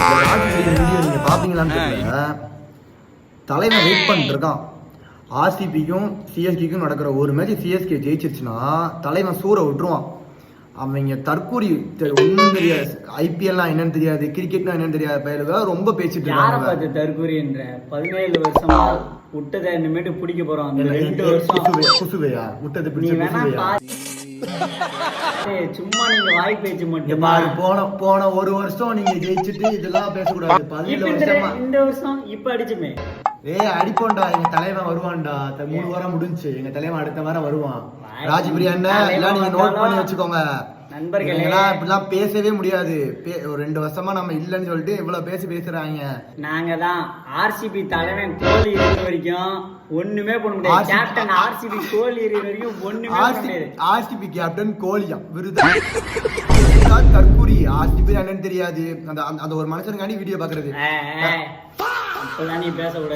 Video நீங்க பாப்பீங்களான்னு தெரியல. தலைவன் வெயிட் பண்ணிட்டு இருக்கான். ஆர்சிபிக்கும் சிஎஸ்கேக்கும் நடக்கிற ஒரு மேட்ச் சிஎஸ்கே ஜெயிச்சிருச்சுன்னா தலைவன் சூற விட்டுருவான். அவங்க தற்கூரி ஒன்றும் தெரியாது, ஐபிஎல்லாம் என்னன்னு தெரியாது, கிரிக்கெட்னா என்னன்னு தெரியாத பயிலுக ரொம்ப பேசிட்டு இருக்காங்க. தற்கூரி என்ற 17 வருஷமா விட்டதை இனிமேட்டு பிடிக்க போறோம். 2 வருஷம் குசுவையா விட்டது சும்மா நீங்க வாய் பேச்சு மட்டும். போன ஒரு வருஷம் நீங்க ஜெயிச்சுட்டு இதெல்லாம் பேசக்கூடாது. 17 வருஷமா இந்த வருஷம் இப்ப அடிச்சுமே அடிப்போண்டா. எங்க தலைவன் வருவான்டா. 3 வாரம் முடிஞ்சு. எங்க தலைவன் அடுத்த வாரம் வருவான். ராஜ்பிரி அண்ணன் எல்லாம் நீங்க நோட் பண்ணி வச்சுக்கோங்க நண்பர்களே. இப்படிலாம் பேசவே முடியாது. ஒரு 2 வருஷமா நம்ம இல்லன்னு சொல்லிட்டு இவ்வளவு பேசுறாங்க. நாங்க தான் ஆர்சிபி தலைவன் கோலி இருக்கிற வரைக்கும் ஒண்ணுமே பண்ண முடியாது. கேப்டன் ஆர்சிபி கோலி இருக்கிற வரைக்கும் ஒண்ணுமே பண்ண முடியாது. ஆர்சிபி கேப்டன் கோலியா விருது தற்கூரி. ஆர்சிபி அண்ணன் தெரியாது. அந்த ஒரு மனுஷனுக்காண்டி வீடியோ பாக்குறது.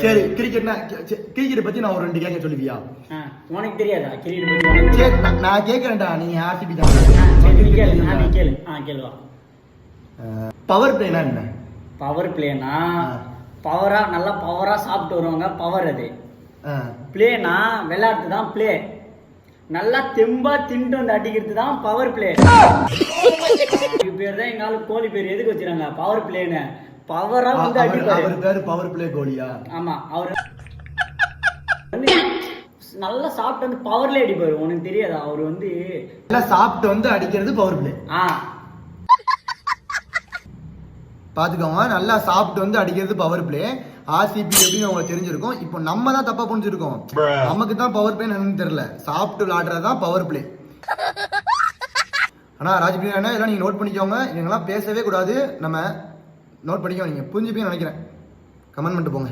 சரி, கிரிக்கெட் பத்தி நான் ஒரு 2 கேட்க சொல்லுவியா? உனக்கு தெரியாதா கிரிக்கெட் பத்தி? நான் கேக்குறேன்டா. நீ ஆர்சிபி தான். பவர் பிளேனா என்ன? பவர் பிளேனா பவரா நல்லா பவரா சாப்பிட்டு வருவாங்க. பவர் அது. பிளேனா விளையாட்டு தான் பிளே. நல்லா தெம்பா திண்டு வந்து அடிக்கிறது தான் பவர் பிளே. பேர் தான் எங்க ஆளு கோலி பேர் எதுக்கு வச்சிருக்காங்க பவர் பிளேன்னு. பவரா வந்து அடிப்பாரு. அவர் பேரு பவர் பிளே கோலியா? ஆமா, அவர் நல்லா சாப்பிட்டு வந்து பவர்ல அடிப்பாரு. உனக்கு தெரியாதா? அவர் வந்து நல்லா சாப்பிட்டு வந்து அடிக்கிறது பவர் பிளே. பாத்துக்கோங்க, நல்லா சாப்பிட்டு வந்து அடிக்கிறது பவர் பிளே. ஆர்சிபி எப்படின்னு உங்களுக்கு தெரிஞ்சிருக்கும். இப்போ நம்ம தான் தப்பா புரிஞ்சிருக்கோம். நமக்கு தான் பவர் பிளே என்னன்னு தெரியல. சாப்பிட்டு விளையாடுறதுதான் பவர் பிளே. ஆனா ராஜ்பிரி அண்ணா இதெல்லாம் நீங்க நோட் பண்ணிக்கோங்க. இதெல்லாம் பேசவே கூடாது. நம்ம நோட் பண்ணிக்கோ. நீங்க புரிஞ்சுப்பீங்கன்னு நினைக்கிறேன். கமெண்ட் பண்ணிட்டு போங்க.